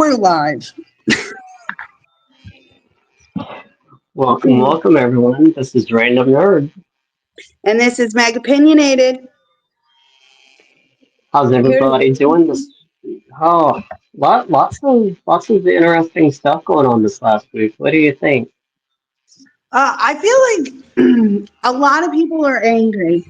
We're live. Welcome everyone. This is Random Nerd. And this is Meg Opinionated. How's Here, everybody doing this? Oh, lots of interesting stuff going on this last week. What do you think? I feel like a lot of people are angry.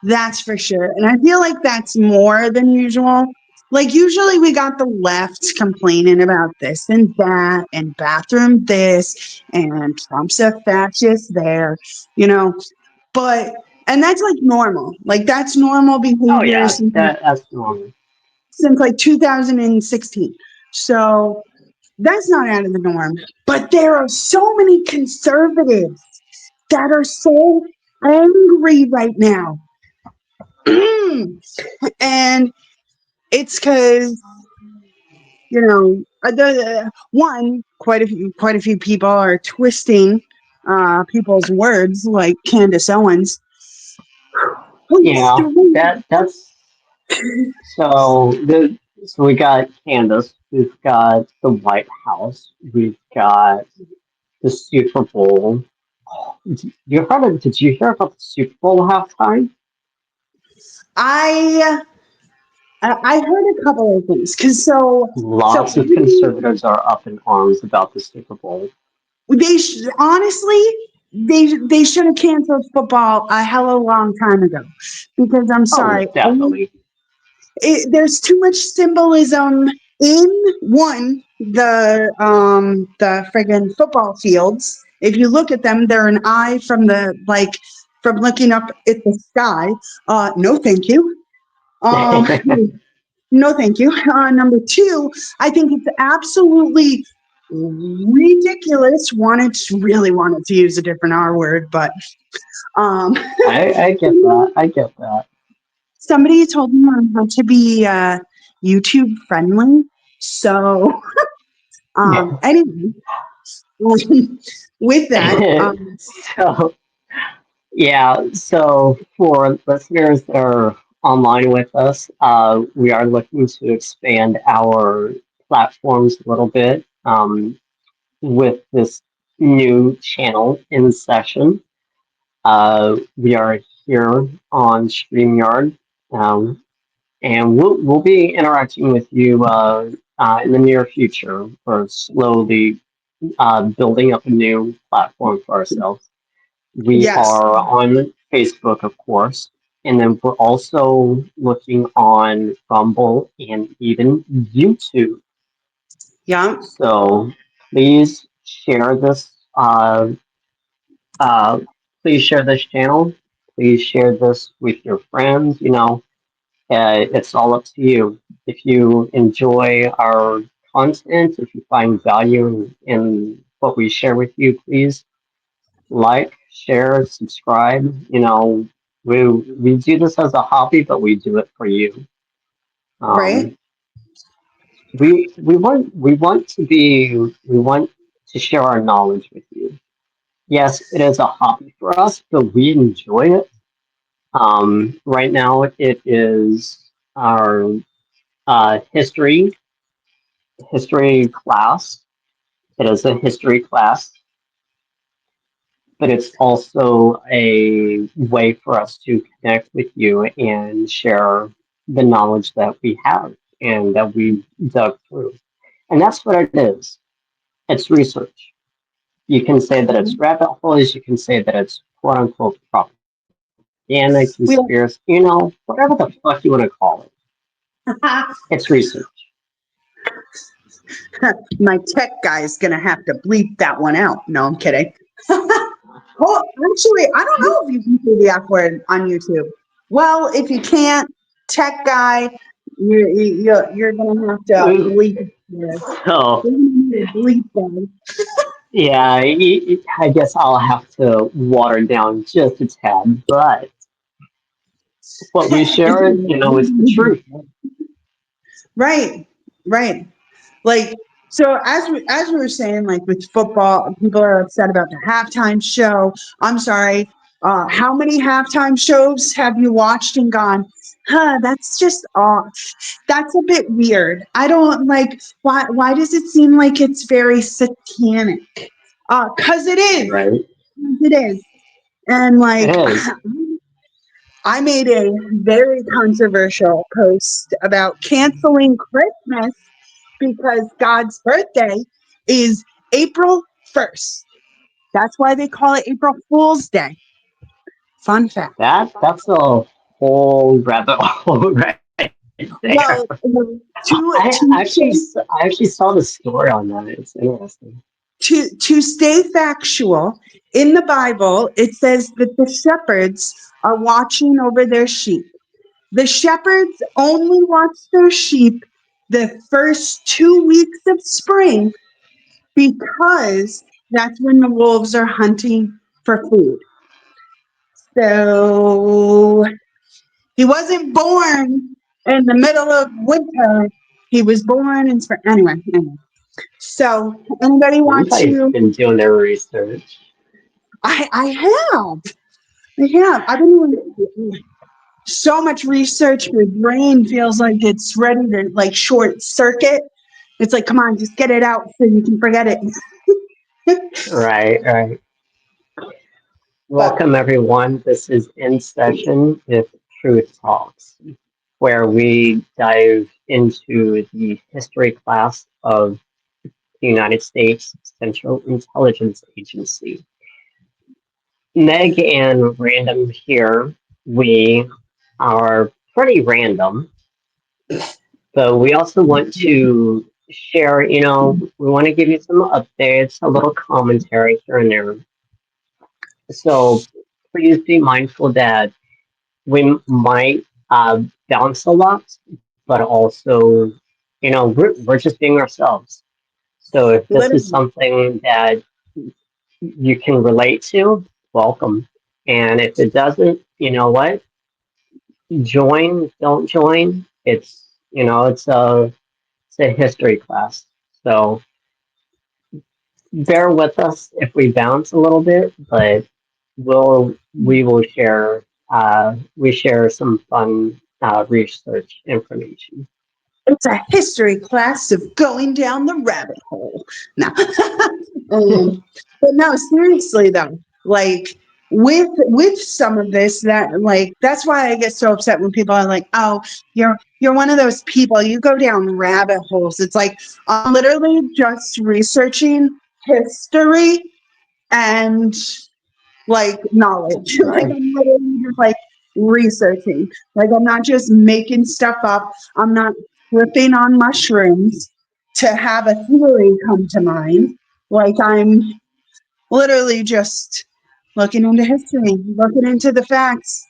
That's for sure. And I feel like that's more than usual. Like, usually we got the left complaining about this and that, and bathroom this, and Trump's a fascist there, you know. But, and that's like normal. Like, that's normal Oh behavior yeah, since, that's normal. since like 2016. So, that's not out of the norm. But there are so many conservatives that are so angry right now. And it's because, one, quite a few people are twisting people's words, like Candace Owens. Yeah, that's so we got Candace, we've got the White House, we've got the Super Bowl. Did you hear about the Super Bowl halftime? I I heard a couple of things because Lots of conservatives are up in arms about the Super Bowl. honestly, they should have canceled football a hell of a long time ago, because I'm Oh, sorry, definitely. there's too much symbolism in the friggin' football fields. If you look at them, they're an eye from from looking up at the sky. No, thank you. Um, no, thank you. Number two, I think it's absolutely ridiculous. Really wanted to use a different R word, but um, I get that. I get that. somebody told me I had to be YouTube friendly. So, anyway, with that, So, yeah, so for listeners that are online with us, we are looking to expand our platforms a little bit with this new channel in session. We are here on StreamYard. Um, and we'll be interacting with you in the near future. We're slowly building up a new platform for ourselves. We yes, are on Facebook, of course, and then we're also looking on Rumble and even YouTube. yeah, So please share this. Uh, please share this channel. Please share this with your friends. It's all up to you. If you enjoy our content, if you find value in what we share with you, please like, share, subscribe. We do this as a hobby, but we do it for you. right, Um, we want to share our knowledge with you. Yes, it is a hobby for us, but we enjoy it. Right now, it is our history class. It is a history class, but it's also a way for us to connect with you and share the knowledge that we have and that we dug through. And that's what it is. It's research. You can say that it's rabbit holes, you can say that it's quote unquote propaganda, conspiracy, we whatever the fuck you want to call it. It's research. my tech guy is gonna have to bleep that one out. No, I'm kidding. Oh, actually, I don't know if you can say the F word on YouTube. Well, if you can't, tech guy, you're gonna have to bleep it. You're So, gonna bleep that. yeah, I guess I'll have to water down just a tad, but what we share, is the truth. Right, right. Like, so as we were saying, like with football, people are upset about the halftime show. I'm sorry. How many halftime shows have you watched and gone, huh, that's just off. That's a bit weird. I don't like why does it seem like it's very satanic? Cause it is. Right? It is. And It like is. I made a very controversial post about canceling Christmas because God's birthday is April 1st. That's why they call it April Fool's Day. Fun fact. That's a whole rabbit hole right there. Well, I actually saw the story on that. It's interesting. to stay factual, in the Bible, it says that the shepherds are watching over their sheep. The shepherds only watch their sheep the first 2 weeks of spring because that's when the wolves are hunting for food. So he wasn't born in the middle of winter. He was born in spring. Anyway. So anybody want Somebody's to? been doing their research. I have. I have. I've been doing so much research. My brain feels like it's ready to like short circuit. It's like, come on, just get it out so you can forget it. Right, right. But Welcome, everyone. This is In Session with Truth Talks, where we dive into the history class of the United States Central Intelligence Agency. Meg and Random here, we are pretty random, but we also want to share, we want to give you some updates, a little commentary here and there. So please be mindful that we might bounce a lot, but also, we're just being ourselves. So if this is literally, something that you can relate to, welcome. And if it doesn't, you know what? Join, don't join. It's a history class. So bear with us if we bounce a little bit, but we will share we share some fun research information. it's a history class of going down the rabbit hole. No, but no, seriously though, like with some of this, that like that's why I get so upset when people are like, "Oh, you're one of those people. You go down rabbit holes." It's like I'm literally just researching history and like knowledge. Like Right. I'm literally just like researching. Like I'm not just making stuff up. I'm not tripping on mushrooms to have a theory come to mind. Like I'm literally just looking into history, looking into the facts.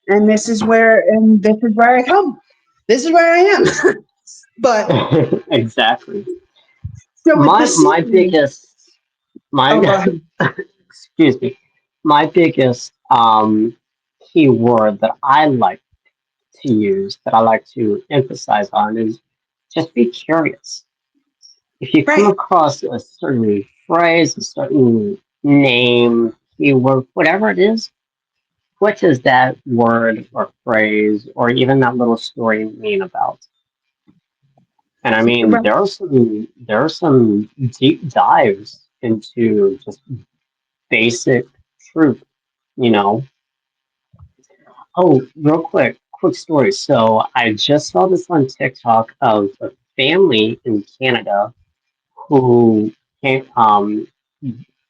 And this is where I come. This is where I am. But Exactly. so with the My series, biggest oh, go my ahead. excuse me. My biggest keyword that I like to use, that I like to emphasize on, is just be curious. If you come Right. across a certain phrase, a certain name, keyword, whatever it is, what does that word or phrase or even that little story mean about? And I mean, Right. there are some deep dives into just basic truth, you know. Oh, real quick story. So I just saw this on TikTok of a family in Canada who came,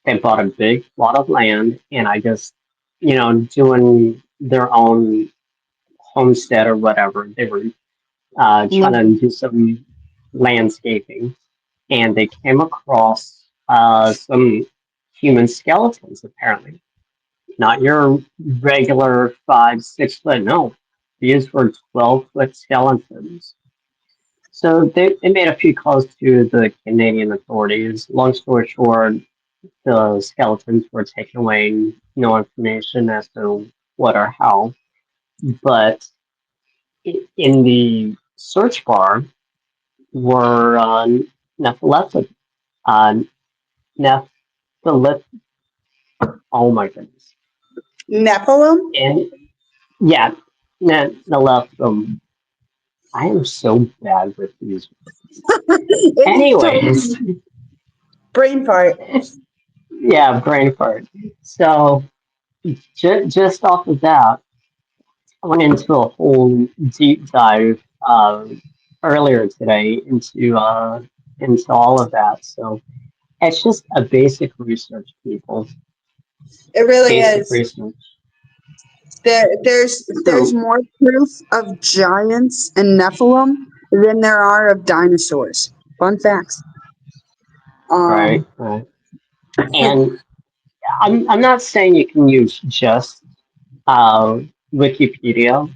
they bought a big plot of land, and I guess, doing their own homestead or whatever. They were trying Love to do some landscaping, and they came across some human skeletons, apparently. Not your regular 5, 6 foot, no. These were 12-foot skeletons. So they made a few calls to the Canadian authorities. Long story short, the skeletons were taken away, no information as to what or how. But in the search bar were nephileptic, uh, nephileptic, oh my goodness. Nephilim? And yeah, the left them. I am so bad with these. It's Anyways, totally brain fart. yeah, brain fart. So just off of that, I went into a whole deep dive earlier today into all of that. So it's just a basic research, people. It really Basic is. research. There's So more proof of giants and Nephilim than there are of dinosaurs. Fun facts. right, Um, right. And I'm not saying you can use just uh, Wikipedia.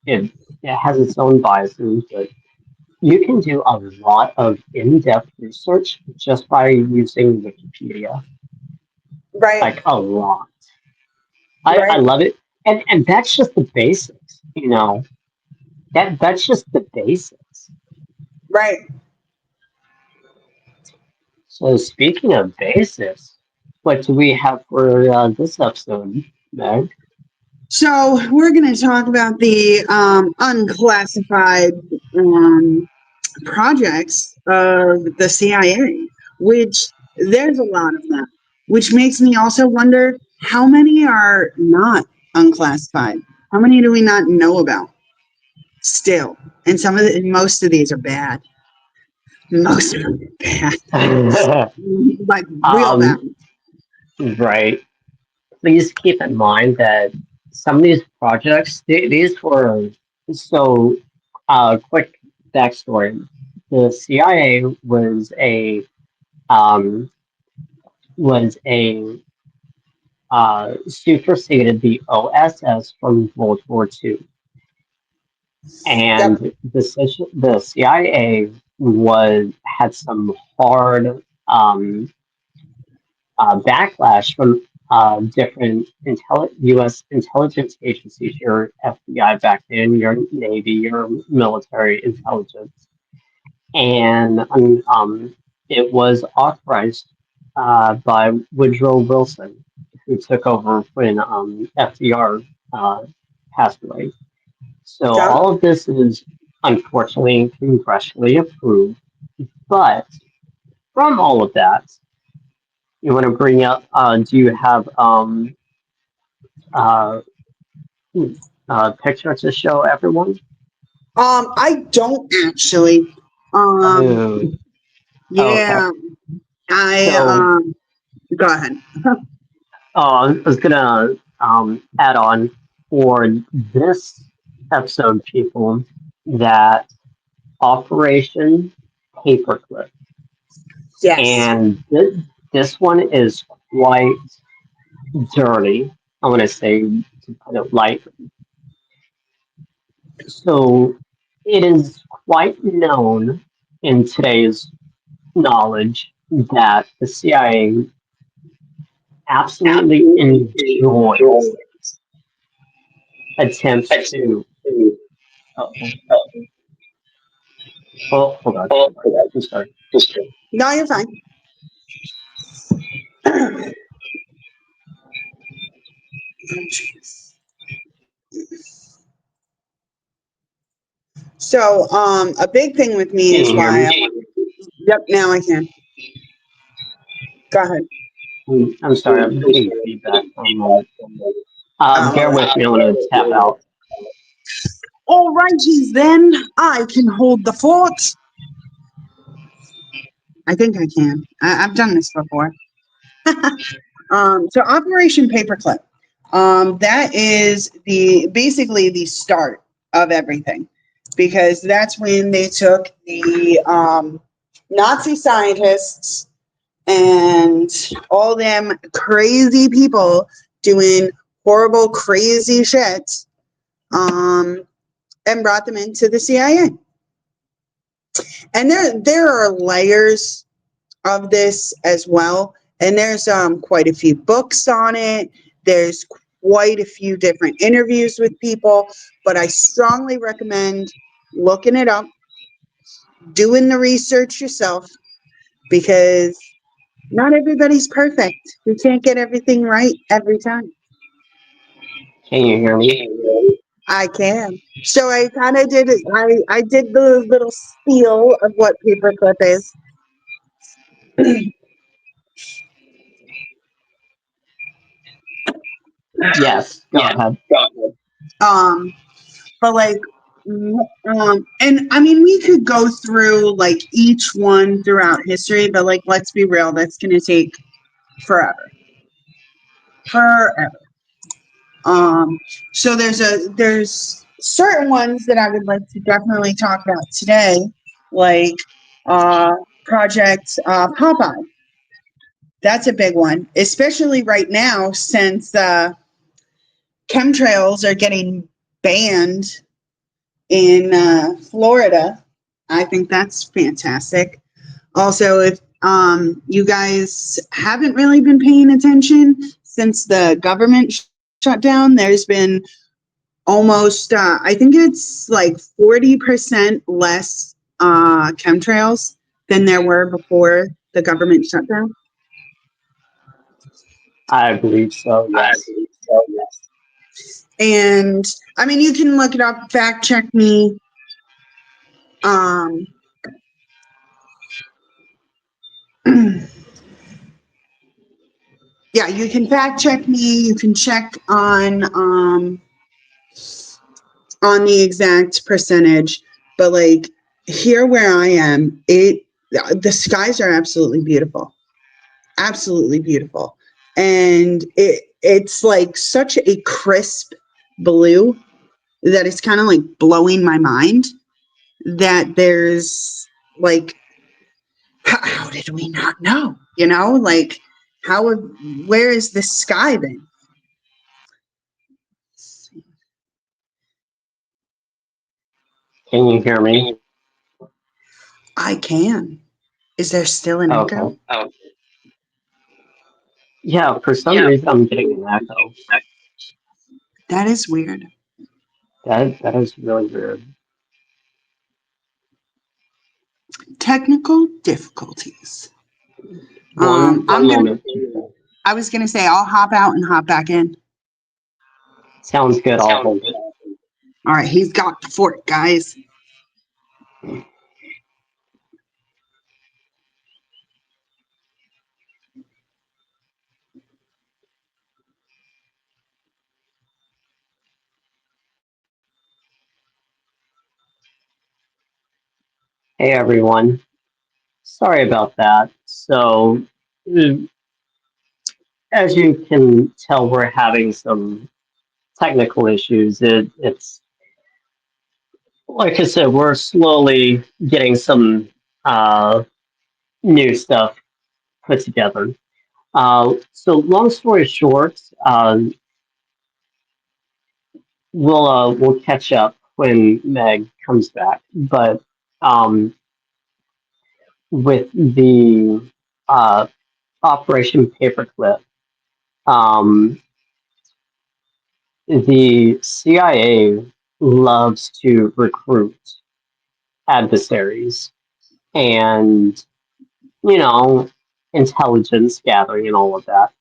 It, it has its own biases, but you can do a lot of in-depth research just by using Wikipedia. right, Like a lot. I right, love it. And that's just the basics, you know. That's just the basics. right. So speaking of basics, what do we have for this episode, Meg? So we're going to talk about the unclassified um, projects of the CIA, which there's a lot of them, which makes me also wonder how many are not unclassified. How many do we not know about still? And most of these are bad. Most of them are bad, like real bad. um, right. Please keep in mind that some of these projects, these were so. Quick backstory: the CIA um, was a superseded the OSS from World War II, Yep. and the CIA was had some hard backlash from different U.S. intelligence agencies, your FBI back then, your Navy, your military intelligence, and it was authorized by Woodrow Wilson, who took over when FDR uh, passed away. So Yep. all of this is unfortunately congressionally approved, but from all of that, you want to bring up, do you have uh, picture to show everyone? I don't actually. Um, Oh, okay. yeah, I So go ahead. I was gonna add on for this episode, people, that Operation Paperclip, Yes. and this one is quite dirty. I want to say, to put it lightly. So it is quite known in today's knowledge that the CIA absolutely enjoys attempts to. Oh, hold on. I'm sorry. No, you're fine. So, a big thing with me Can is you hear why me? I want. Yep, now I can. Go ahead. I'm sorry. I'm getting feedback for a moment. All Bear right. with me. I want to tap out. All righties then. I can hold the fort. I think I can. I've done this before. So Operation Paperclip. That is the basically the start of everything, because that's when they took the Nazi scientists and all them crazy people doing horrible, crazy shit, um, and brought them into the CIA. And there are layers of this as well. And there's quite a few books on it. There's quite a few different interviews with people, but I strongly recommend looking it up, doing the research yourself, because not everybody's perfect. We can't get everything right every time. Can you hear me? I can. So I kind of did it. I did the little spiel of what paperclip is. Yes, go ahead. Um, but like, and I mean, we could go through like each one throughout history, but like, let's be real, that's gonna take forever, forever. Um, so there's certain ones that I would like to definitely talk about today, like uh, Project Popeye. That's a big one, especially right now since chemtrails are getting banned in Florida. I think that's fantastic. Also, if you guys haven't really been paying attention since the government shut down, there's been almost, I think it's like 40% less chemtrails than there were before the government shutdown. I believe so, yes. And I mean, you can look it up, fact check me. Um, yeah, you can fact check me. You can check on the exact percentage, but like here where I am, it the skies are absolutely beautiful, and it's like such a crisp blue that it's kind of like blowing my mind that there's like how did we not know? You know, like how where is the sky then? Can you hear me? I can. Is there still an echo? Okay. Yeah, for some reason I'm getting an echo. That is weird. That is really weird. Technical difficulties. One I'm gonna. moment, people. I was gonna say I'll hop out and hop back in. Sounds good, I'll hold it. All right, he's got the fort, guys. Hey everyone. Sorry about that. So, uh, as you can tell, we're having some technical issues. It's like I said, we're slowly getting some uh, new stuff put together. So long story short, we'll catch up when Meg comes back. But um, with the uh, Operation Paperclip, um, the CIA loves to recruit adversaries and you know intelligence gathering and all of that.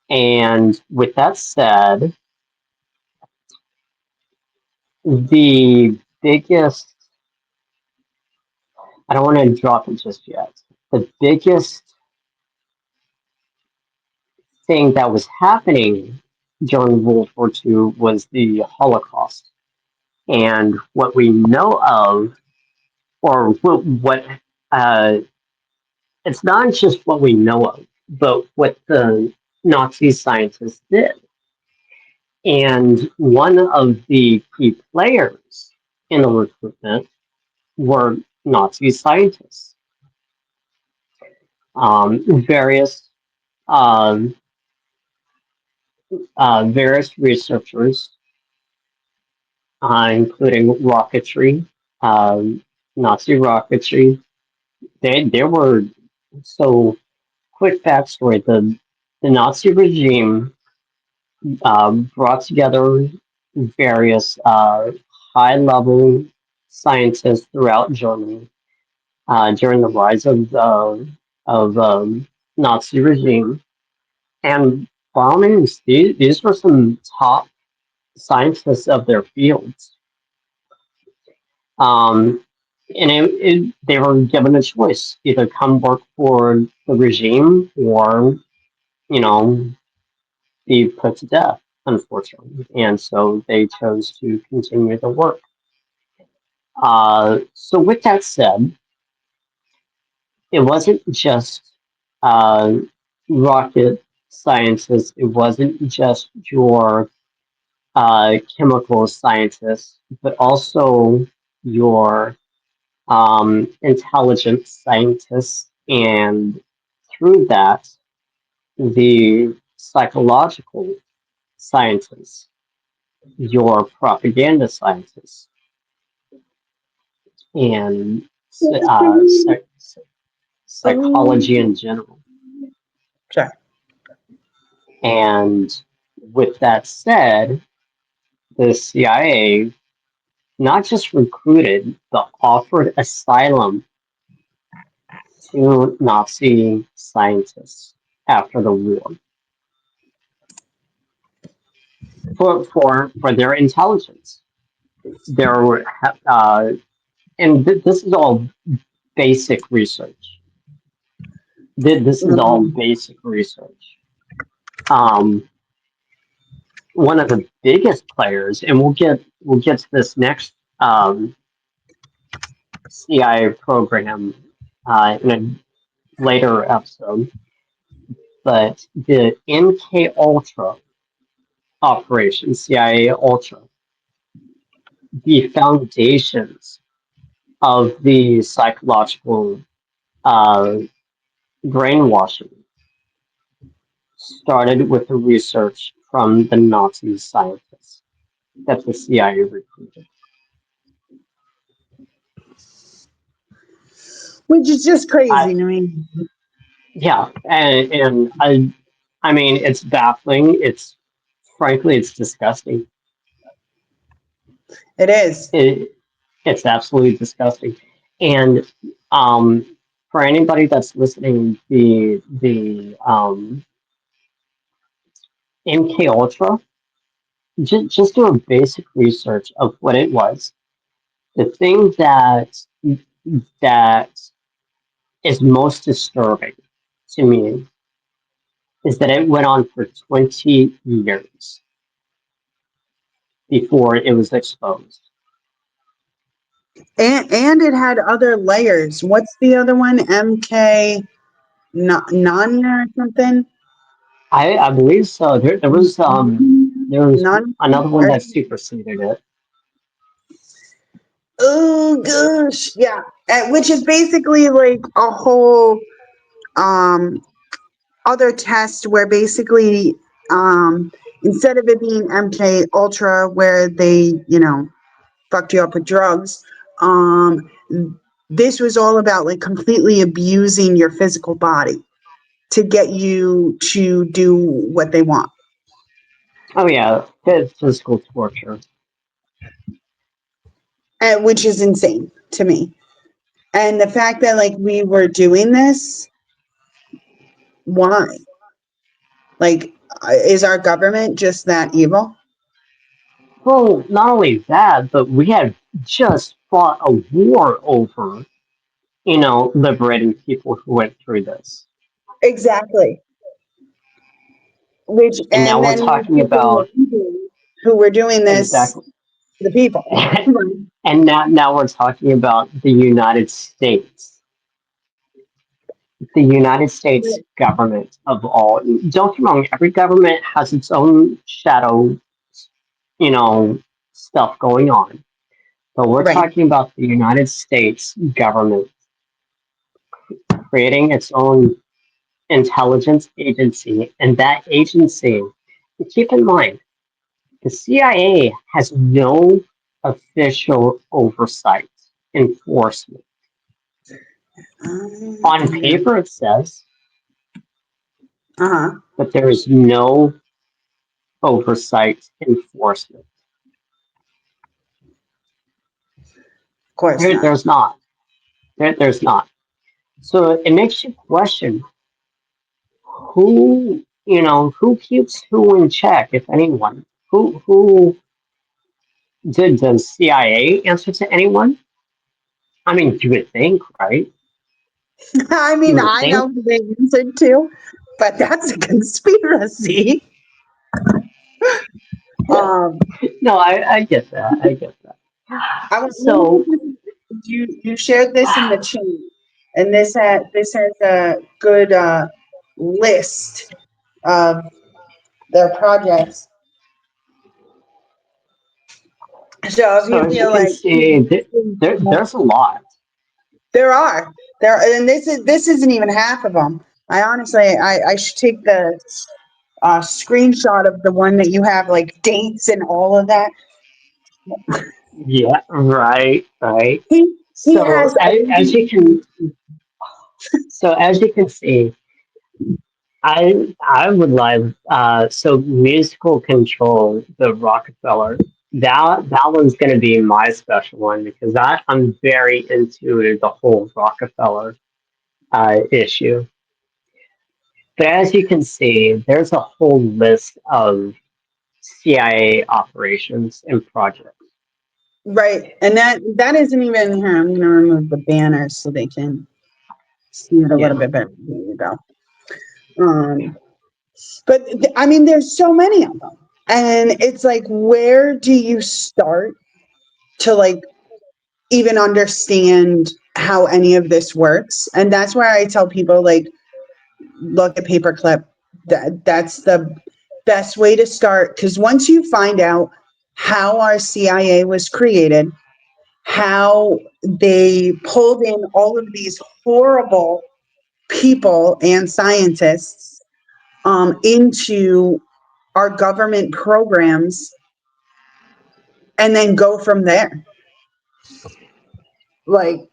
And with that said, the biggest, I don't want to drop it just yet, the biggest thing that was happening during World War II was the Holocaust. And what we know of, or what it's not just what we know of, but what the Nazi scientists did. And one of the key players in the recruitment were Nazi scientists. Various um, various researchers, including rocketry, um, Nazi rocketry. They were so. Quick backstory: the Nazi regime brought together various high level scientists throughout Germany during the rise of Nazi regime, and bombings, these were some top scientists of their fields. Um, and they were given a choice, either come work for the regime or, you know, be put to death, unfortunately. And so they chose to continue the work. So with that said, it wasn't just uh, rocket scientists, it wasn't just your chemical scientists, but also your intelligence scientists, and through that, the psychological scientists, your propaganda scientists, and psychology in Oh, general. sorry. And with that said, the CIA not just recruited, but offered asylum to Nazi scientists after the war for their intelligence. There were, and this is all basic research. This is all Mm. basic research. Um, One of the biggest players, and we'll get to this next CIA program in a later episode, but the MK Ultra operation, CIA Ultra, the foundations of the psychological uh, brainwashing started with the research from the Nazi scientists that the CIA recruited. Which is just I, crazy to me. yeah, and I mean, it's baffling. It's frankly, it's disgusting. It is. It, it's absolutely disgusting. And for anybody that's listening, the MK Ultra, just do a basic research of what it was. The thing that is most disturbing to me is that it went on for 20 years before it was exposed. And it had other layers. What's the other one? MK Nanya or something? I believe so. There was None. another one that superseded it. Oh gosh, yeah. Which is basically like a whole um other test where basically instead of it being MK Ultra where they, fucked you up with drugs, um this was all about like completely abusing your physical body to get you to do what they want. Oh yeah, physical torture. Which is insane to me. And the fact that like we were doing this, why? Like, is our government just that evil? Well, not only that, but we had just fought a war over, liberating people who went through this. Exactly. Which, And now and we're then we're talking giving the about people who were doing this exactly, to the people. and now we're talking about the United States, the United States government of all. Don't get me wrong, every government has its own shadow, you know, stuff going on. But we're Right. talking about the United States government creating its own intelligence agency, and that agency, keep in mind, the CIA has no official oversight enforcement. On Yeah. paper, it says, Uh-huh. Of but there is no oversight enforcement. course There, not. there's not. There's not. So it makes you question who. who keeps who in check, if anyone? Who does CIA answer to anyone? I mean, you would think, right? I You mean, would I think. know who they answered to, but that's a conspiracy. Um, No, I get that. I get that. let me So, give you shared this in the chat, and this has a good list of their projects. So if so you as you feel can like see, there's a lot. there are there, and this isn't even half of them. I honestly, I should take the screenshot of the one that you have like dates and all of that. Yeah, right, right. He So has as you everything. can, see, I would like so musical control, the Rockefeller. That one's going to be my special one because I'm very into the whole Rockefeller issue. But as you can see, there's a whole list of CIA operations and projects. Right, and that isn't even here. I'm gonna remove the banners so they can see it a little Yeah, bit better. There you go. Um, but I mean, there's so many of them, and it's like, where do you start to like even understand how any of this works? And that's where I tell people like, look at paperclip. That's the best way to start, because once you find out how our CIA was created, how they pulled in all of these horrible people and scientists into our government programs, and then go from there. Like,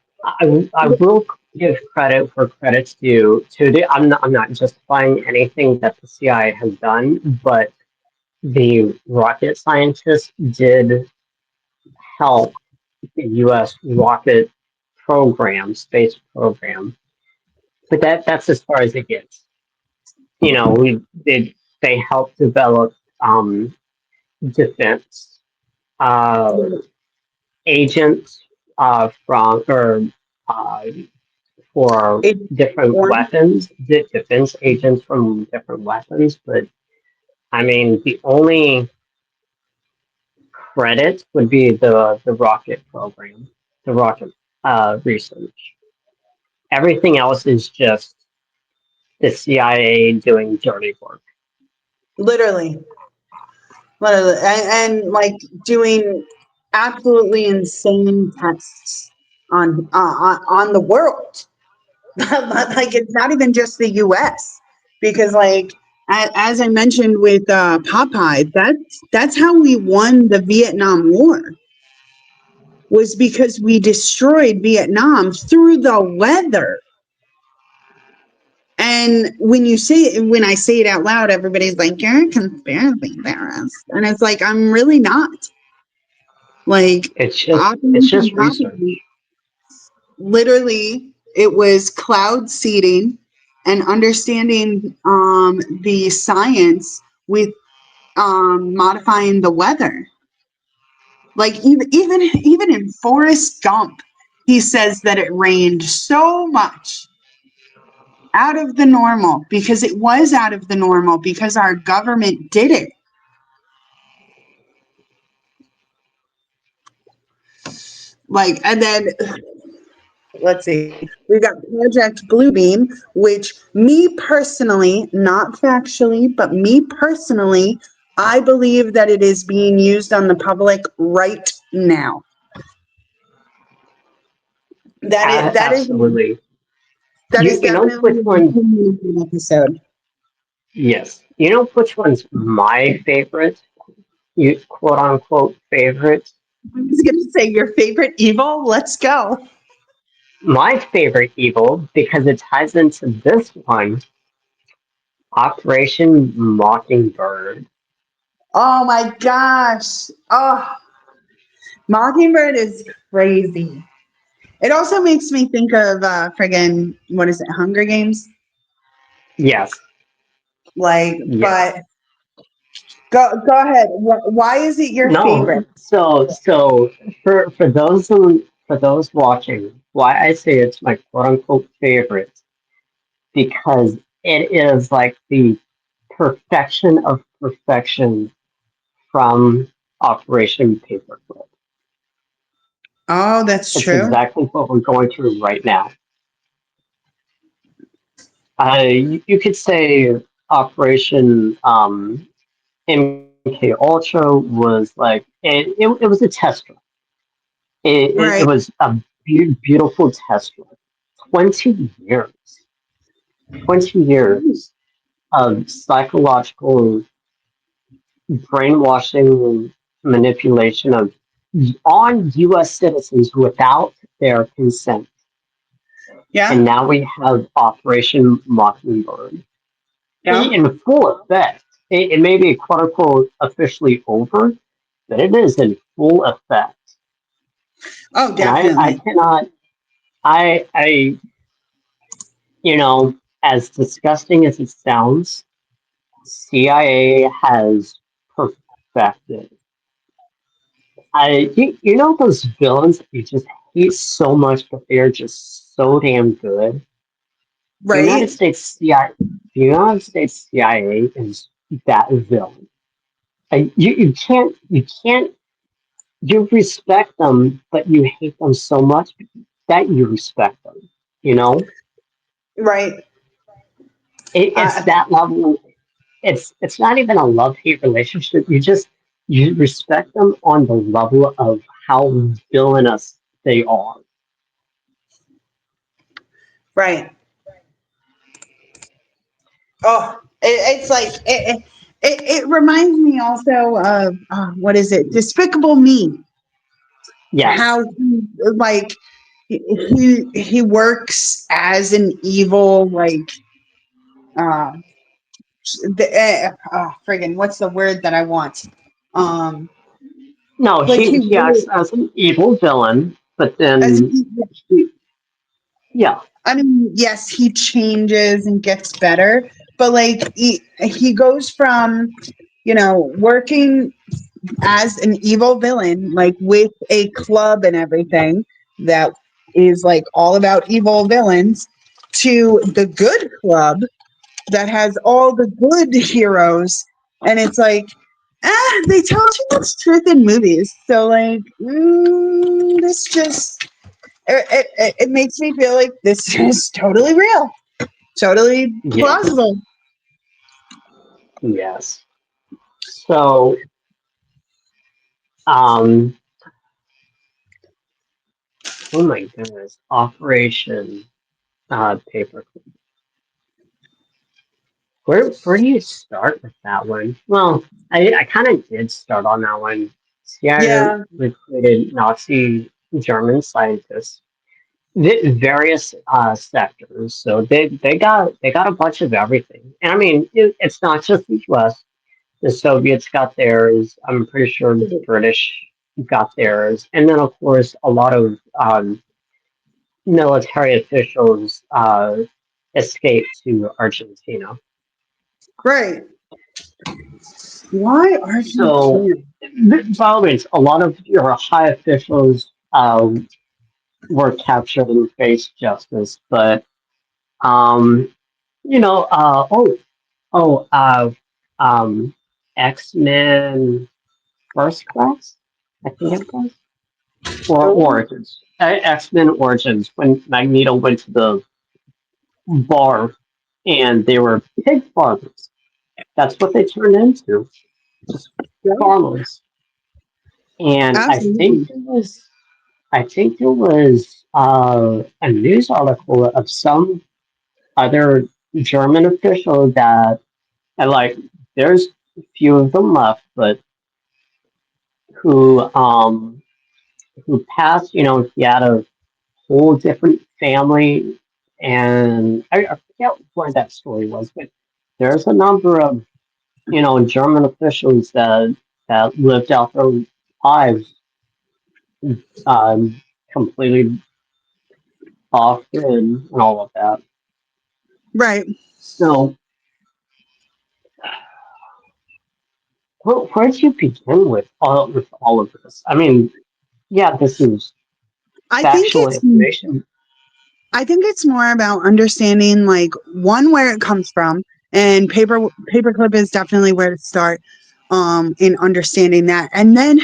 I will give credit where credit's due. I'm not justifying anything that the CIA has done, but the rocket scientists did help the U.S. rocket program, space program, but that's as far as it gets. We did they helped develop defense uh, agents from or uh, for it, different weapons, defense agents from different weapons. But I mean, the only credit would be the rocket program, the rocket research. Everything else is just the CIA doing dirty work. literally, literally, like doing absolutely insane tests on the world. Like, it's not even just the US, because like, as I mentioned with Popeye, that's how we won the Vietnam War, was because we destroyed Vietnam through the weather. And when I say it out loud, everybody's like, "You're a conspiracy theorist," and it's like, I'm really not. Like, It's just research. literally, it was cloud seeding and understanding the science with modifying the weather. Like, even in Forrest Gump, he says that it rained so much out of the normal, because it was out of the normal because our government did it. Like, and then let's see, we've got Project Bluebeam, which, me personally, not factually, but me personally, I believe that it is being used on the public right now. Absolutely. That You is you know definitely which an one? opinionated episode. Yes. You know which one's my favorite? You quote unquote favorite. I was going to say your favorite evil. Let's go. My favorite evil because it ties into this one, Operation Mockingbird. Oh my gosh. Oh, Mockingbird is crazy. It also makes me think of friggin' what is it, Hunger Games? Yes. Like, Yeah. but go ahead. Why is it your No. favorite? So for those watching, why I say it's my quote unquote favorite, because it is like the perfection of perfection from Operation Paperclip. Oh, that's It's true. exactly what we're going through right now. You could say Operation MK Ultra was like it was a test run. It Right. was a beautiful test run. 20 years, 20 years of psychological brainwashing manipulation of on U.S. citizens without their consent. And Yeah. now we have Operation Mockingbird Yeah. in full effect. It may be quote unquote officially over, but it is in full effect. Oh, And I definitely. cannot, I, you know, as disgusting as it sounds, CIA has perfected. You know those villains that you just hate so much, but they're just so damn good. The United Right. States CIA, the United States CIA is that villain. You can't you respect them, but you hate them so much that you respect them. You know, Right. it's Uh, that level. It's not even a love hate relationship. You respect them on the level of how villainous they are. right. Oh, it's like it reminds me also of what is it? Despicable Me. How Yes. he like he works as an evil like uh friggin' what's the word that I want? Um, No, like he acts as an evil villain, but as then he, yeah. I mean, yes, he changes and gets better, but like he goes from working as an evil villain, like with a club and everything that is like all about evil villains, to the good club that has all the good heroes. And it's like, they tell too much truth in movies. So, like, this just, it makes me feel like this is totally real, totally Yeah. plausible. Yes. So, um, oh my goodness, Operation Paperclip. Where do you start with that one? Well, I kind of did start on that one. CIA Yeah, recruited Nazi German scientists, various sectors. So they got a bunch of everything. And I mean, it's not just the U.S. The Soviets got theirs. I'm pretty sure the British got theirs, and then of course a lot of military officials escaped to Argentina. right. Why So, Argentina? by all means, a lot of your high officials were captured and faced justice, but um, you know, oh, um, X-Men First Class, I think it was, or Oh, Origins, X-Men Origins, when Magneto went to the bar and they were pig farmers. That's what they turned into, just yeah, farmers. And absolutely. I think there was a news article of some other German official that, and like, there's a few of them left, but who um who passed. You know, he had a whole different family, and I forget where that story was, but there's a number of German officials that lived out their lives um, completely off grid and all of that. Right. So where do you begin with all of this? I mean, yeah, this is I think factual it's information. I think it's more about understanding like one where it comes from, and paperclip is definitely where to start in understanding that. And then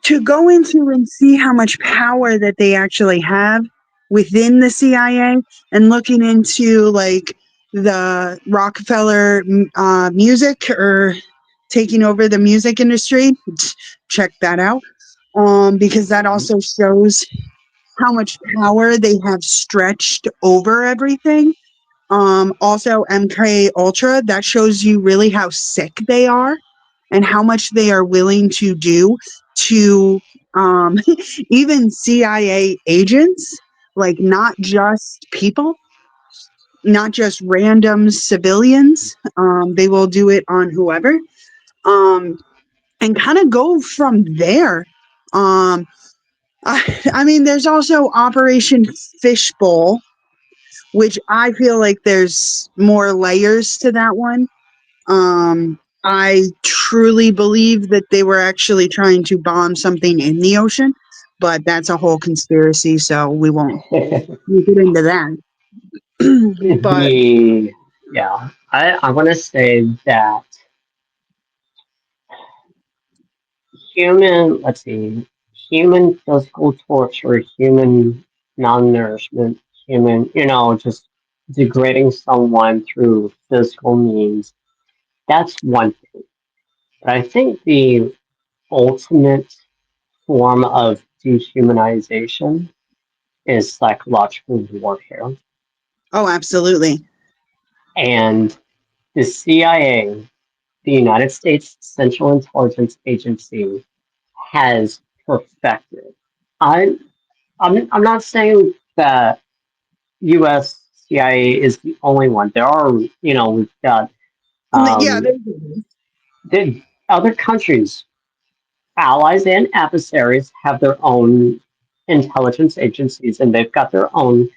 to go into and see how much power that they actually have within the CIA, and looking into like the Rockefeller music, or taking over the music industry, check that out. Because that Mhm. also shows how much power they have stretched over everything. Also MK Ultra, that shows you really how sick they are and how much they are willing to do to um, even CIA agents, like not just people, not just random civilians. They will do it on whoever, um, and kind of go from there. Um, I mean, there's also Operation Fishbowl, which I feel like there's more layers to that one. I truly believe that they were actually trying to bomb something in the ocean, but that's a whole conspiracy, so we won't get into that. But the yeah, I want to say that let's see, human physical torture, human malnourishment, human, just degrading someone through physical means, that's one thing. But I think the ultimate form of dehumanization is psychological warfare. oh, absolutely. And the CIA, the United States Central Intelligence Agency, has perfected. I, I'm not saying that US CIA is the only one. There are, we've got Yeah, um, the other countries, allies and adversaries, have their own intelligence agencies, and they've got their own,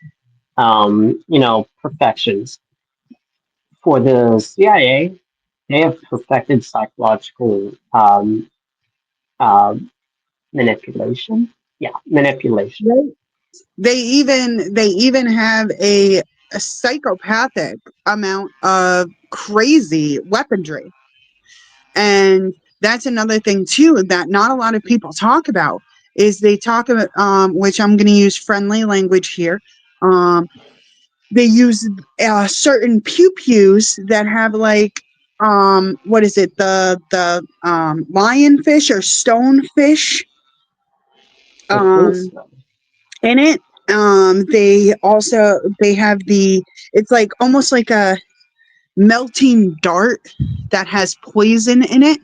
perfections. For the CIA, they have perfected psychological uh, manipulation. Yeah, manipulation. right. They even have a psychopathic amount of crazy weaponry. And that's another thing too that not a lot of people talk about, is they talk about, which I'm going to use friendly language here. Um, they use certain pew pews that have like, what is it, the lionfish or stonefish I think um so. in it. They have the, it's like almost like a melting dart that has poison in it,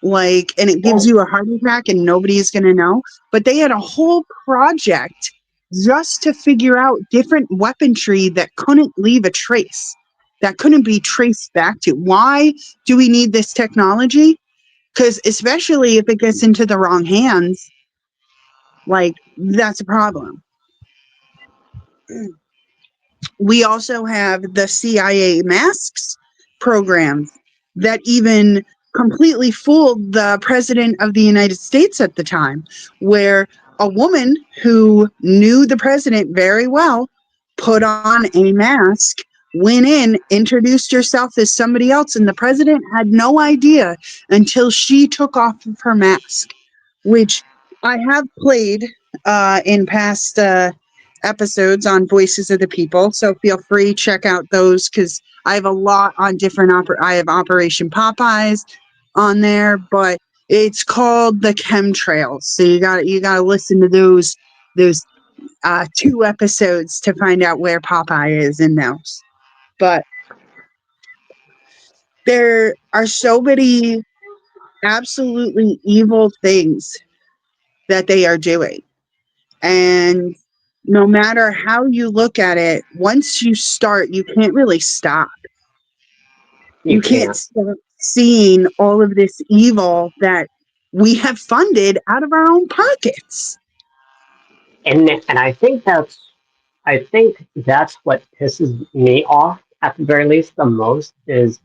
like, and it gives Oh, you a heart attack and nobody's going to know. But they had a whole project just to figure out different weaponry that couldn't leave a trace, that couldn't be traced back to. Why do we need this technology? Because especially if it gets into the wrong hands, like, that's a problem. We also have the CIA masks programs that even completely fooled the president of the United States at the time, where a woman who knew the president very well put on a mask, went in, introduced herself as somebody else, and the president had no idea until she took off of her mask, which I have played in past episodes on Voices of the People. So feel free, check out those, because I have a lot on different I have Operation Popeyes on there, but it's called the chemtrails. So you got to listen to those two episodes to find out where Popeye is in those. But there are so many absolutely evil things that they are doing. And no matter how you look at it, once you start, you can't really stop. you You can't can't. stop seeing all of this evil that we have funded out of our own pockets. And I think that's what pisses me off at the very least the most is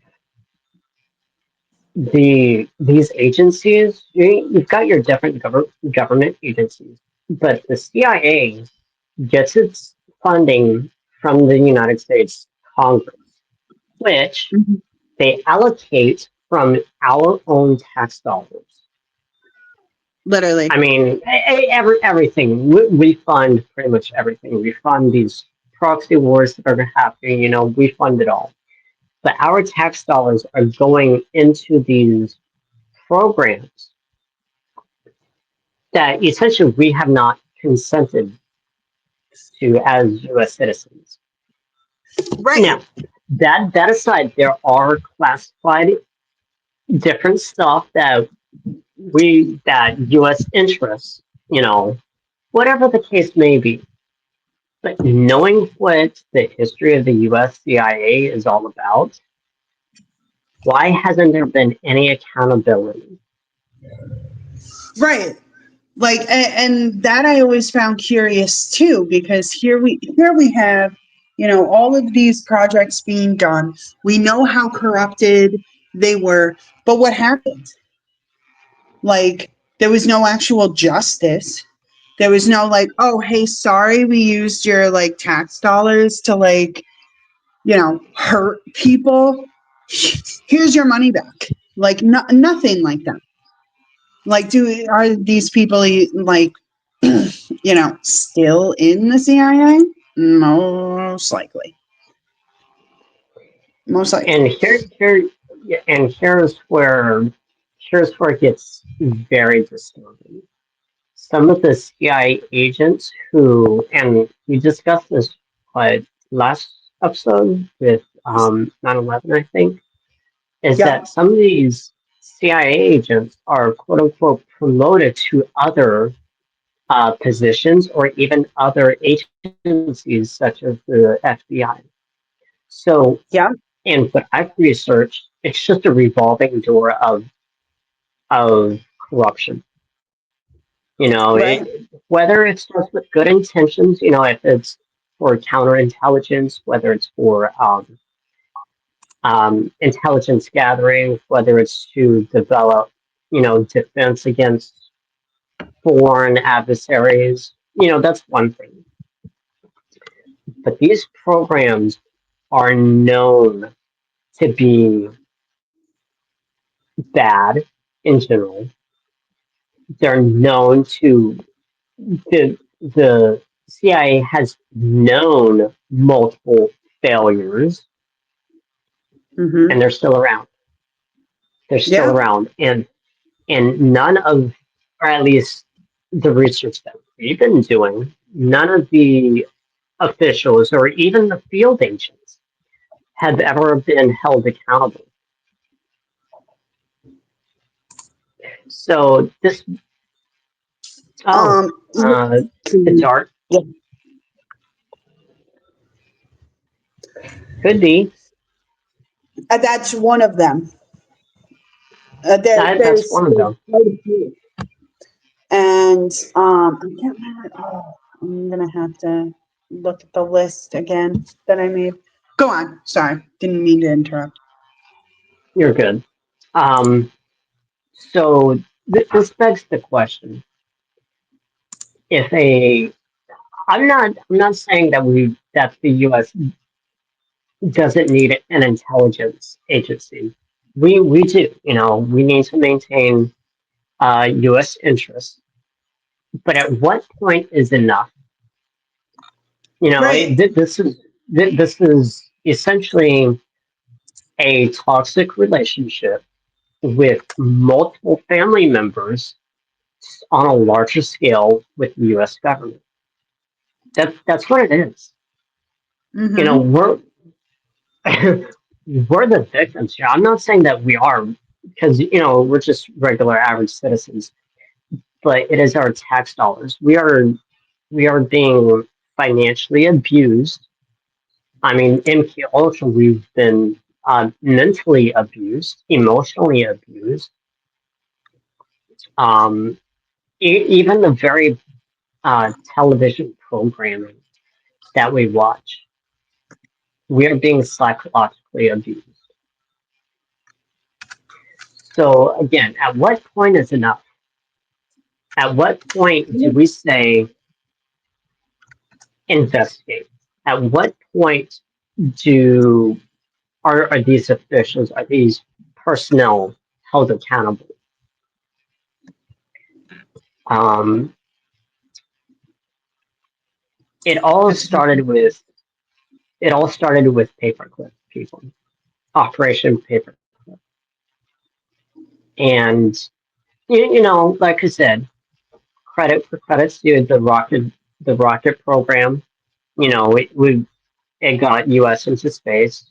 these agencies, you've got your different government agencies, but the CIA gets its funding from the United States Congress, which Mhm. they allocate from our own tax dollars. I Literally. mean, everything. We fund pretty much everything. We fund these proxy wars that are happening. We fund it all. But our tax dollars are going into these programs that essentially we have not consented to as U.S. citizens. Right. Now, that aside, there are classified different stuff that U.S. interests, whatever the case may be. But knowing what the history of the U.S. CIA is all about, why hasn't there been any accountability? Right. Like, and that I always found curious too, because here we have, all of these projects being done. We know how corrupted they were, but what happened? Like, there was no actual justice. There was no like, oh, hey, sorry, we used your like tax dollars to like, hurt people. Here's your money back. Like, nothing like that. Like, are these people like, still in the CIA? Most likely. Most And likely. yeah, and here's where it gets very disturbing. Some of the CIA agents and we discussed this uh, last episode with 9/11, I think, is that Yep. some of these CIA agents are quote unquote promoted to other positions or even other agencies such as the FBI. So, Yeah. and what I've researched, it's just a revolving door of corruption. Right. Whether it's just with good intentions, if it's for counterintelligence, whether it's for intelligence gathering, whether it's to develop, defense against foreign adversaries, that's one thing. But these programs are known to be bad in general. They're known to the CIA has known multiple failures, Mm-hmm. and they're still around. They're still Yeah. around, and none of, or at least the research that we've been doing, none of the officials or even the field agents have ever been held accountable. So this, oh, Um. the dark Yeah. could be That's one of them. that's one of There's them. quite a few. And I can't remember. Oh, I'm gonna have to look at the list again that I made. Go on. Sorry, didn't mean to interrupt. You're good. Um, so this begs the question: if a, I'm not saying that the U.S. doesn't need an intelligence agency. We do. We need to maintain U.S. interests. But at what point is enough? Right. This is essentially a toxic relationship with multiple family members on a larger scale with the U.S. government. That's what it is. You know, Mm-hmm. we're we're the victims here. I'm not saying that we are, because we're just regular average citizens, but it is our tax dollars. We are being financially abused. I mean, MK Ultra, we've been mentally abused, emotionally abused. Um, even the very television programming that we watch, we are being psychologically abused. So again, at what point is enough? At what point do we say investigate? At what point do are these officials, are these personnel held accountable? Um, it all started with paperclip people, Operation Paperclip, and like I said, credits to the rocket program. It got U.S. into space,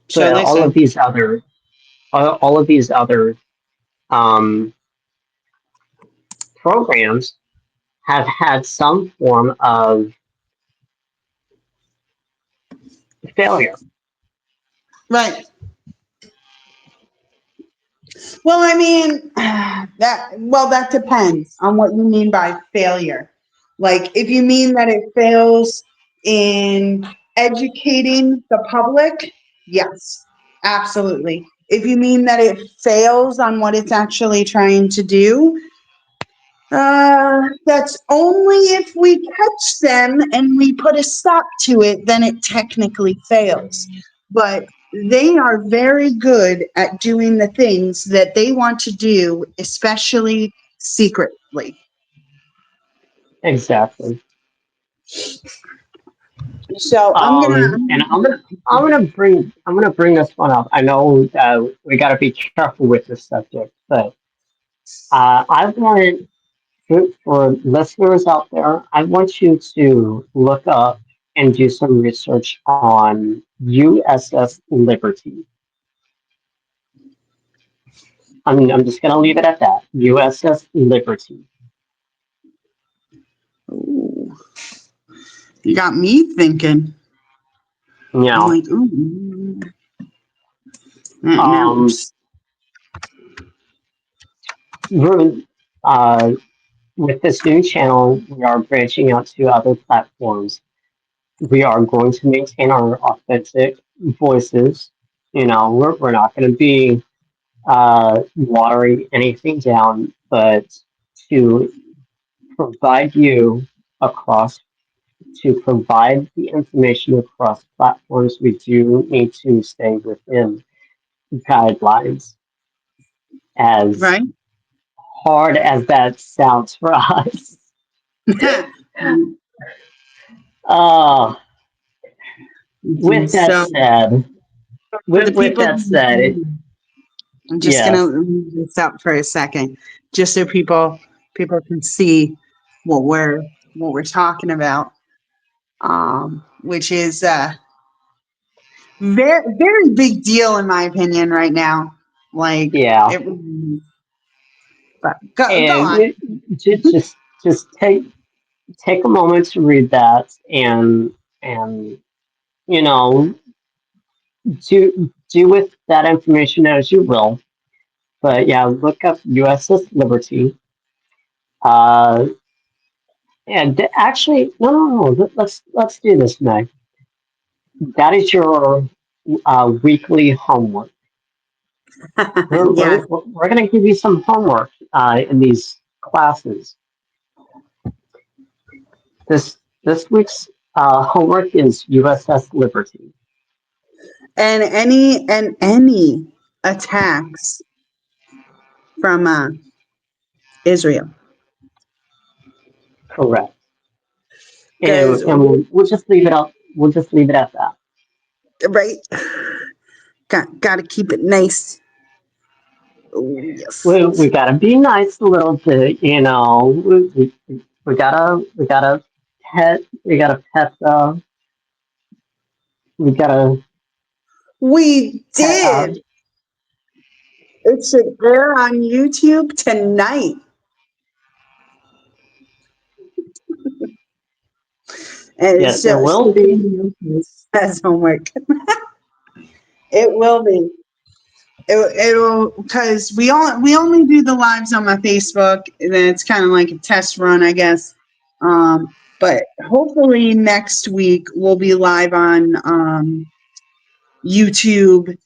So but they say. all of these other um, programs have had some form of failure. Right. Well, I mean, that depends on what you mean by failure. Like, if you mean that it fails in educating the public, yes, absolutely. If you mean that it fails on what it's actually trying to do, that's only if we catch them and we put a stop to it, then it technically fails. But they are very good at doing the things that they want to do, especially secretly. Exactly. So And I'm gonna bring this one up. I know we got to be careful with this subject, but I want for listeners out there, I want you to look up and do some research on USS Liberty. I'm just gonna leave it at that. USS Liberty. ooh, you got me thinking. You I'm know, like, ooh, no. um, we're, uh, with this new channel, we are branching out to other platforms. We are going to maintain our authentic voices. We're not going to be watering anything down, but to provide you across, to provide the information across platforms, we do need to stay within guidelines. As Right? hard as that sounds for us. Uh, with that So said, for the with people, that said, I'm just gonna yes, leave this out for a second, just so people can see what we're talking about, which is very big deal in my opinion right now. Like yeah, it, but go and on. just take a moment to read that, and you know do with that information as you will. But yeah, look up USS Liberty. Uh, and actually, no. Let's do this, Meg. That is your weekly homework. Yes, We're going to give you some homework in these classes. This week's homework is USS Liberty. and any attacks from Israel, Correct. because And we'll just leave it up. We'll just leave it at that. right, got to keep it nice. Oh yes. We gotta be nice a little bit, we gotta pet. We gotta We pet. did. It should air on YouTube tonight. And Yes, it so will be. as homework. It will be. It'll because we only do the lives on my Facebook, and then it's kind of like a test run, I guess. But hopefully next week we'll be live on YouTube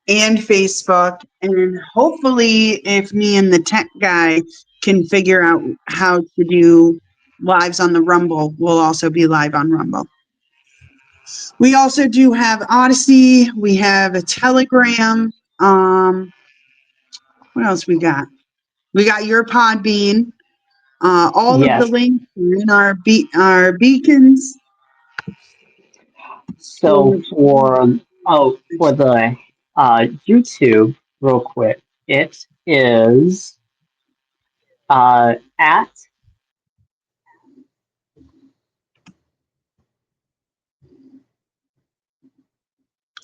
and Facebook. And hopefully, if me and the tech guy can figure out how to do lives on the Rumble, we'll also be live on Rumble. We also do have Odyssey. We have a Telegram. What else we got? We got your Podbean. All of the Yes. links are in our beacons. So for the YouTube, real quick, it is at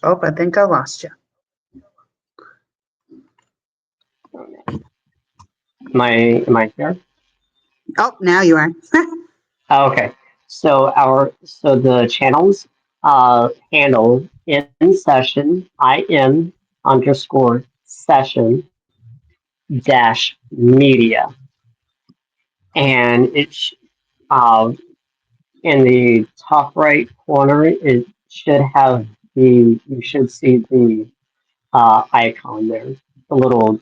Oh, I think I lost you. am I here? Oh, now you are. Oh, okay. So the channel's handle in session IN_session dash media, and uh, in the top right corner it should have you should see the icon there, the little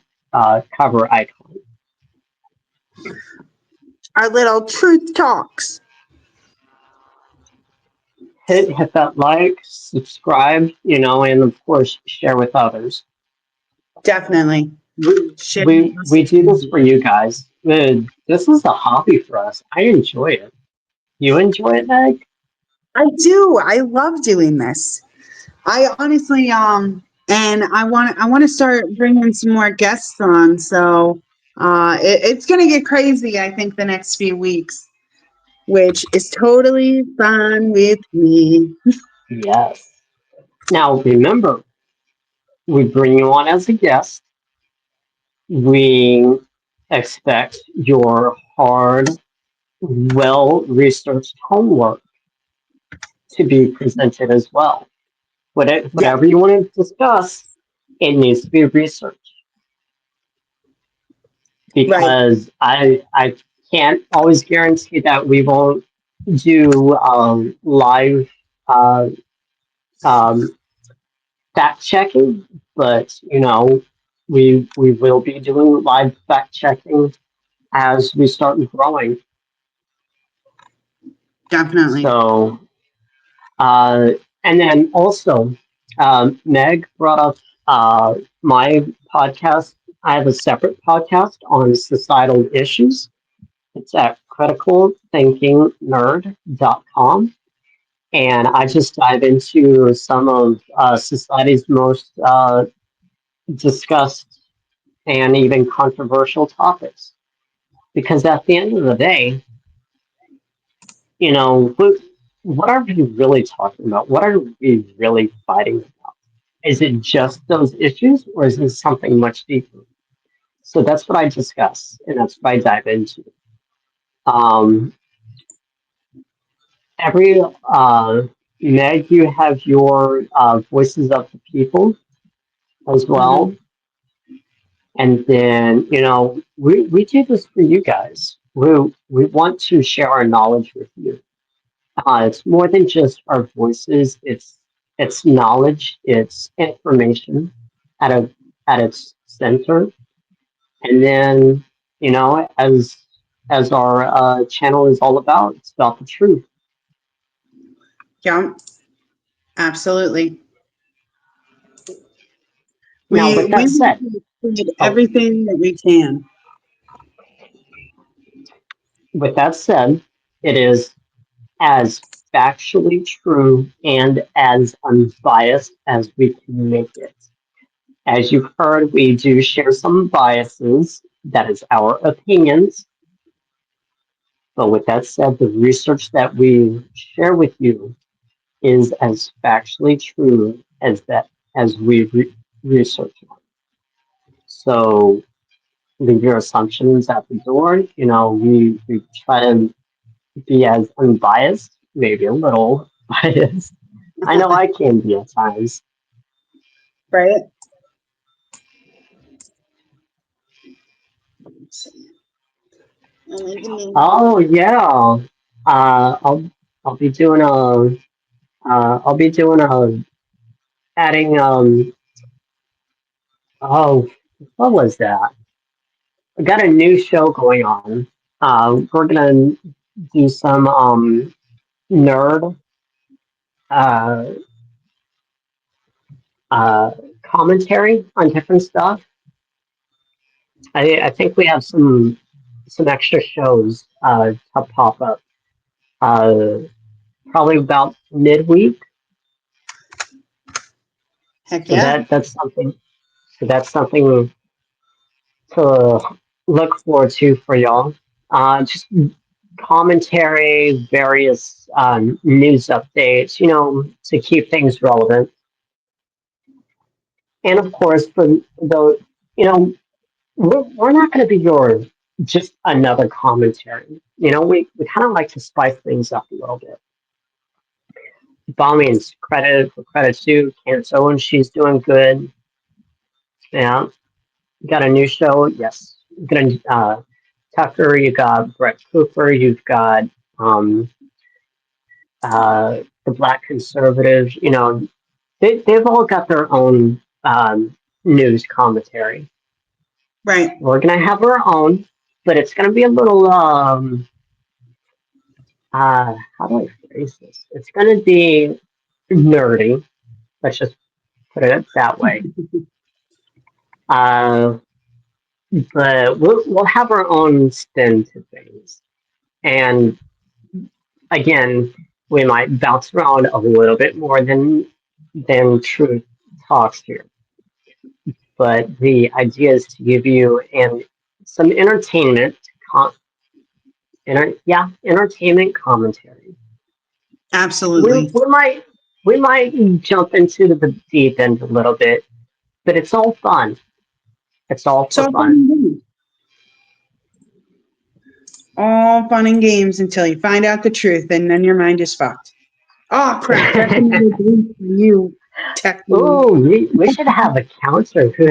cover icon. Our little truth talks. Hit that like, subscribe, and of course share with others. Definitely. Share We do this for you guys. This is a hobby for us. I enjoy it. You enjoy it, Meg? I do. I love doing this. I honestly and I want to start bringing some more guests on. So it's gonna get crazy. I think the next few weeks, which is totally fine with me. Yes. Now remember, we bring you on as a guest. We expect your hard, well researched homework to be presented as well. Yeah. Whatever you want to discuss, it needs to be researched Right. because I can't always guarantee that we won't do live uh, um, fact checking, but we will be doing live fact checking as we start growing. Definitely. So uh, and then also, Meg brought up my podcast. I have a separate podcast on societal issues. It's at criticalthinkingnerd.com. And I just dive into some of society's most discussed and even controversial topics. Because at the end of the day, what are we really talking about? What are we really fighting about? Is it just those issues, or is it something much deeper? So that's what I discuss, and that's what I dive into. Um, every Meg, you have your voices of the people as Hmm. well, and then we do this for you guys. We want to share our knowledge with you. It's more than just our voices. It's knowledge. It's information at its center. And then as our channel is all about, it's about the truth. Yeah. Absolutely. Now, We with that we said, did oh, everything that we can. with that said, it is as factually true and as unbiased as we can make it. As you've heard, we do share some biases. That is our opinions. But with that said, the research that we share with you is as factually true as we research it. So leave your assumptions at the door. We try to be as unbiased, maybe a little biased. I know I can be at times. Right? Only the me. Oh yeah. Uh, I'll I'll be doing a I'll be doing a adding Oh, what was that? We got a new show going on. We're gonna do some nerd uh, uh, commentary on different stuff. I think we have some extra shows to pop up. Uh, Probably about midweek. Heck So yeah. that's something. So that's something to look forward to for y'all. Just commentary, various news updates, to keep things relevant. And of course, for the, you know, we're not going to be your just another commentary. We kind of like to spice things up a little bit. By all means, credit for credit's due. Candace Owens, she's doing good. Yeah, got a new show. Yes, gonna Tucker. You got Brett Cooper. You've got um, the Black Conservatives. They've all got their own news commentary. Right. We're gonna have our own, but it's gonna be a little how do I phrase this? It's gonna be nerdy. Let's just put it that way. Uh, but we'll have our own spin to things. And again, we might bounce around a little bit more than truth talks here. But the idea is to give you some entertainment, entertainment commentary. We Absolutely. we might we might jump into the deep end a little bit, but it's all fun. It's all for So fun fun. and games. All fun and games until you find out the truth, and then your mind is fucked. Oh crap! That's another game for you, tech man. Oh, we should have a counter who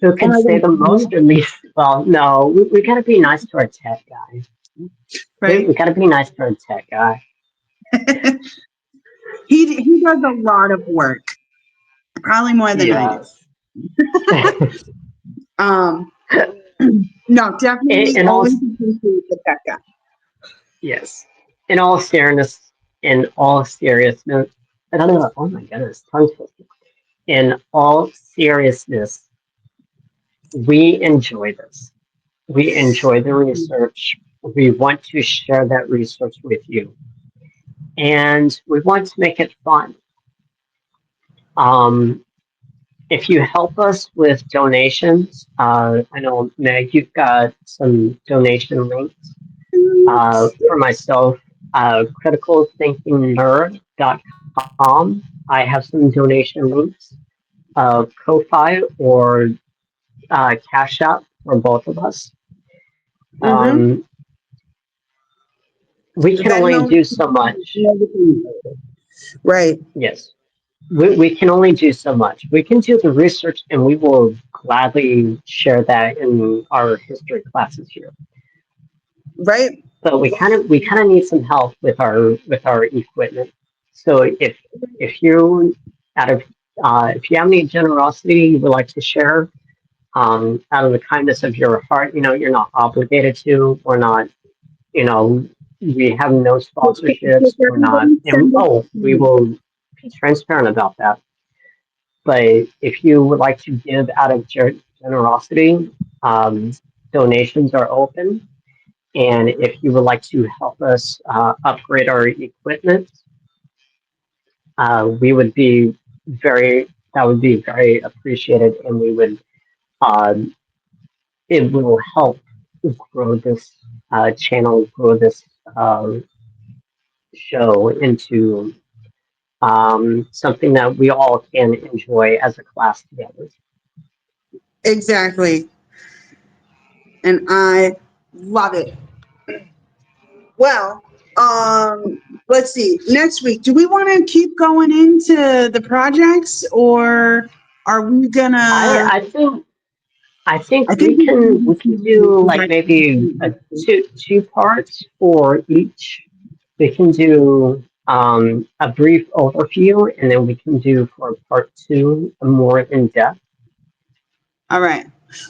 Oh can my say the most god! or least. Well, no, we gotta be nice to our tech guy. We Right? gotta be nice to our tech guy. He does a lot of work, probably more than I do. Yes. Um, no, definitely in all always appreciate the tech guy. yes, in all seriousness, in all seriousness, I don't know. Oh my goodness, tongue twister. In all seriousness, we enjoy this. We enjoy the research. We want to share that research with you, and we want to make it fun. Um, if you help us with donations, I know Meg, you've got some donation links. For myself, criticalthinkingnerd.com. I have some donation links, Ko-Fi or Cash App for both of us. Mm-hmm. Um, we can only Venmo. do so much. Right. Yes, we can only do so much. We can do the research, and we will gladly share that in our history classes here. Right. But we kind of need some help with our equipment. So if you out of if you have any generosity you would like to share, out of the kindness of your heart, you're not obligated to. We're not, you know, we have no If sponsorships. We're not, everybody and send us, we will be transparent about that. But if you would like to give out of generosity, donations are open. And if you would like to help us upgrade our equipment, we would be that would be very appreciated, and um, it will help grow this channel, grow this um, show into something that we all can enjoy as a class together. exactly. And I love it. Well, let's see. Next week, do we want to keep going into the projects, or are we I, gonna? I think I think I think we we need can to do because like maybe two parts for each. We can do a brief overview, and then we can do for part two a more in depth. All right.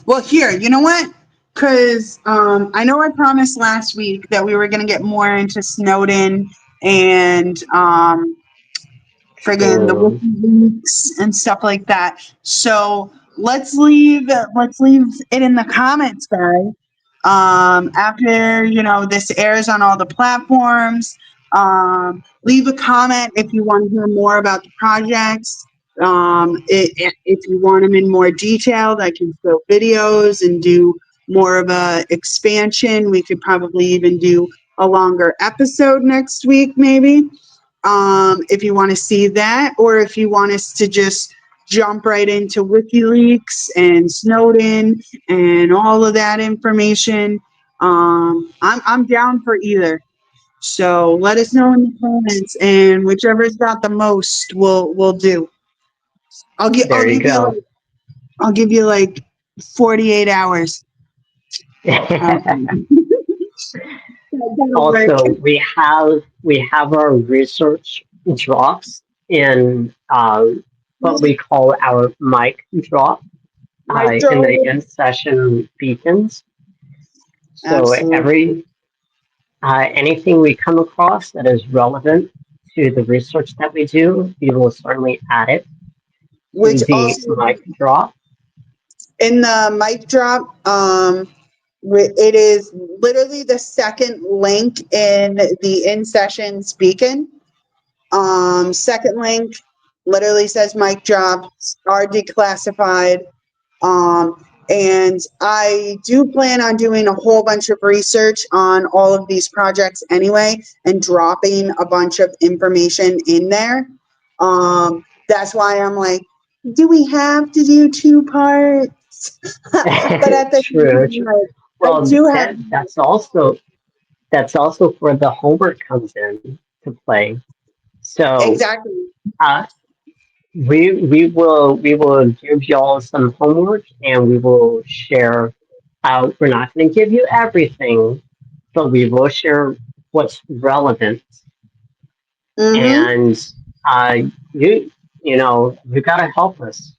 Well, here, you know what? Because I know I promised last week that we were going to get more into Snowden and friggin' the True. WikiLeaks and stuff like that. So let's leave it in the comments, guys. After this airs on all the platforms, leave a comment if you want to hear more about the projects. If you want them in more detailed, I can show videos and do more of a expansion. We could probably even do a longer episode next week, maybe, if you want to see that, or if you want us to just jump right into WikiLeaks and Snowden and all of that information. I'm down for either. So let us know in the comments, and whichever's got the most, we'll do. I'll give I'll There you give you go. like I'll give you like 48 hours. That'll work. Also, we have our research drops in what we call our mic drop Mic in drop. the in session beacons. So Absolutely. every anything we come across that is relevant to the research that we do, we will certainly add it Which to the also mic drop. in the mic drop, it is literally the second link in the in sessions beacon. Second link literally says mic drop are declassified. And I do plan on doing a whole bunch of research on all of these projects anyway, and dropping a bunch of information in there. That's why I'm like, do we have to do two parts? But at the same True, time, true. like, I Well, do have that's also where the homework comes in to play. So exactly. uh, we will give y'all some homework and we will share. We're not going to give you everything, but we will share what's relevant. Mm-hmm. And uh, you got to help us.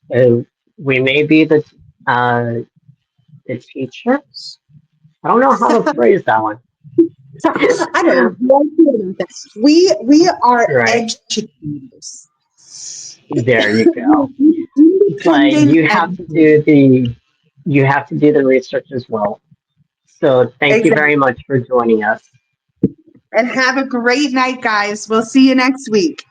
We may be the teachers. I don't know how to phrase that one. I don't know. How I feel about that. We are Right educators. there, you go. But Independent educators. you have to do the research as well. So thank you very Exactly. much for joining us. And have a great night, guys. We'll see you next week.